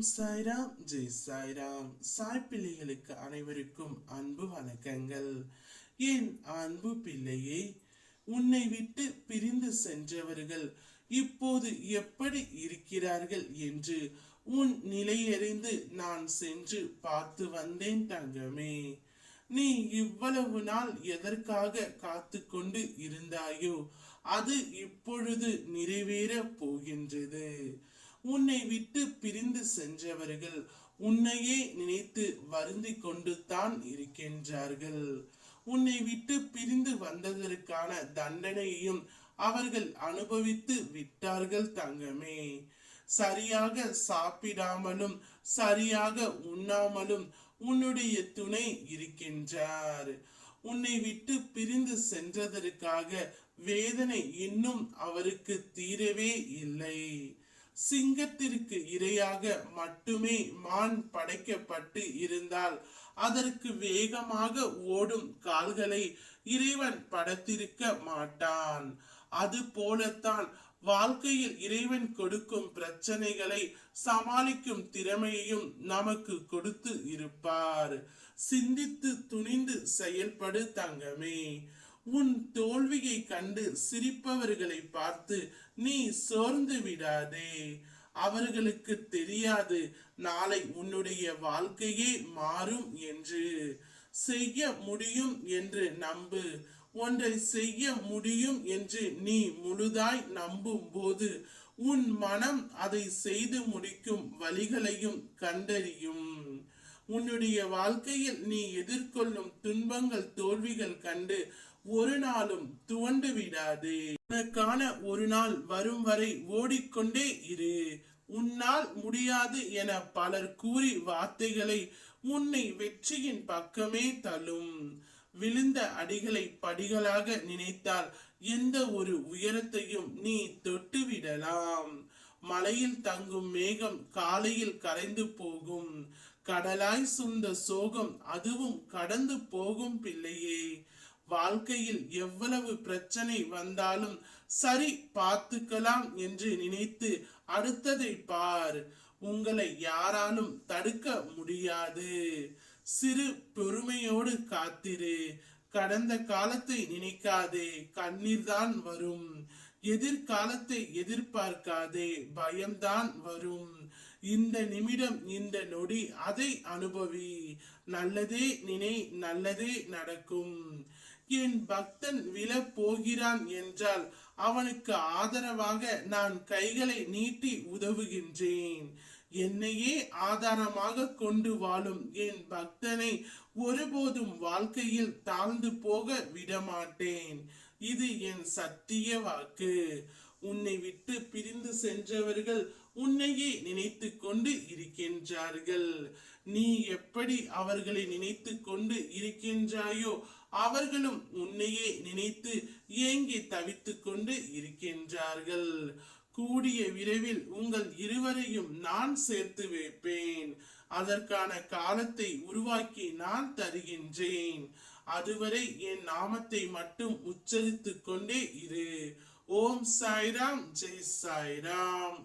சாய்ராம் ஜெய் சாய்ராம். சாய் பிள்ளைகளுக்கு அனைவருக்கும் அன்பு வணக்கங்கள். என் அன்பு பிள்ளையே, உன்னை விட்டு பிரிந்து சென்றவர்கள் இப்போது எப்படி இருக்கிறார்கள் என்று உன் நிலையறிந்து நான் சென்று பார்த்து வந்தேன் தங்கமே. நீ இவ்வளவு நாள் எதற்காக காத்து கொண்டு இருந்தாயோ அது இப்பொழுது நிறைவேற போகின்றது. உன்னை விட்டு பிரிந்து சென்றவர்கள் உன்னையே நினைத்து வருந்தி கொண்டு தான் இருக்கின்றார்கள். உன்னை விட்டு பிரிந்து வந்ததற்கான தண்டனையையும் அவர்கள் அனுபவித்து விட்டார்கள் தங்கமே. சரியாக சாப்பிடாமலும் சரியாக உண்ணாமலும் உன்னுடைய துணை இருக்கின்றார். உன்னை விட்டு பிரிந்து சென்றதற்காக வேதனை இன்னும் அவருக்கு தீரவே இல்லை. சிங்கத்திற்கு இரையாக மட்டுமே மான் படைக்கப்பட்டு இருந்தால் அதற்கு வேகமாக ஓடும் கால்களை இறைவன் படைத்திருக்க மாட்டான். அது போலத்தான் வாழ்க்கையில் இறைவன் கொடுக்கும் பிரச்சனைகளை சமாளிக்கும் திறமையையும் நமக்கு கொடுத்து இருப்பார். சிந்தித்து துணிந்து செயல்படு தங்கமே. உன் தோல்வியை கண்டு சிரிப்பவர்களை பார்த்து நீ சோர்ந்து விடாதே. அவர்களுக்கு தெரியாது நாளை உன்னுடைய வாழ்க்கையே மாறும் என்று. செய்ய முடியும் என்று நம்பு. ஒன்றை செய்ய முடியும் என்று நீ முழுதாய் நம்பும் போது உன் மனம் அதை செய்து முடிக்கும் வழிகளையும் கண்டறியும். உன்னுடைய வாழ்க்கையில் நீ எதிர்கொள்ளும் துன்பங்கள் தோல்விகள் கண்டு ஒரு நாளும் துவண்டு விடாதே. உனக்கான ஒரு நாள் வரும் வரை ஓடிக்கொண்டே இரு. உன்னால் முடியாது என பலர் கூறி வார்த்தைகளை உன்னை வெற்றியின் பக்கமே தள்ளும். விழுந்த அடிகளை படிகளாக நினைத்தால் எந்த ஒரு உயரத்தையும் நீ தொட்டு விடலாம். மலையில் தங்கும் மேகம் காலையில் கரைந்து போகும். கடலாய் சூழ்ந்த சோகம் அதுவும் கடந்து போகும் பிள்ளையே. வாழ்க்கையில் எவ்வளவு பிரச்சனை வந்தாலும் சரி பார்த்துக்கலாம் என்று நினைத்து அடுத்ததை பார். உங்களை யாராலும் தடுக்க முடியாது. சிறு பொறுமையோடு காத்திரு. கடந்த காலத்தை நினைக்காதே, கண்ணீர் தான் வரும். எதிர்காலத்தை எதிர்பார்க்காதே, பயம்தான் வரும். இந்த நிமிடம் இந்த நொடி அதை அனுபவி. நல்லதே நினை, நல்லதே நடக்கும். என் பக்தன் விழ போகிறான் என்றால் அவனுக்கு ஆதரவாக நான் கைகளை நீட்டி உதவுகின்றேன். என்னையே ஆதாரமாக கொண்டு வாழும் என் பக்தனை ஒருபோதும் வாழ்க்கையில் தாழ்ந்து போக விடமாட்டேன். இது என் சத்திய வாக்கு. உன்னை விட்டு பிரிந்து சென்றவர்கள் உன்னையே நினைத்து கொண்டு இருக்கின்றார்கள். நீ எப்படி அவர்களை நினைத்து கொண்டு இருக்கின்றாயோ அவர்களும் உன்னையே நினைத்து ஏங்கி தவித்து கொண்டு இருக்கின்றார்கள். கூடிய விரைவில் உங்கள் இருவரையும் நான் சேர்த்து வைப்பேன். அதற்கான காலத்தை உருவாக்கி நான் தருகின்றேன். அதுவரை என் நாமத்தை மட்டும் உச்சரித்து கொண்டே இரு. ஓம் சாய்ராம், ஜெய் சாய்ராம்.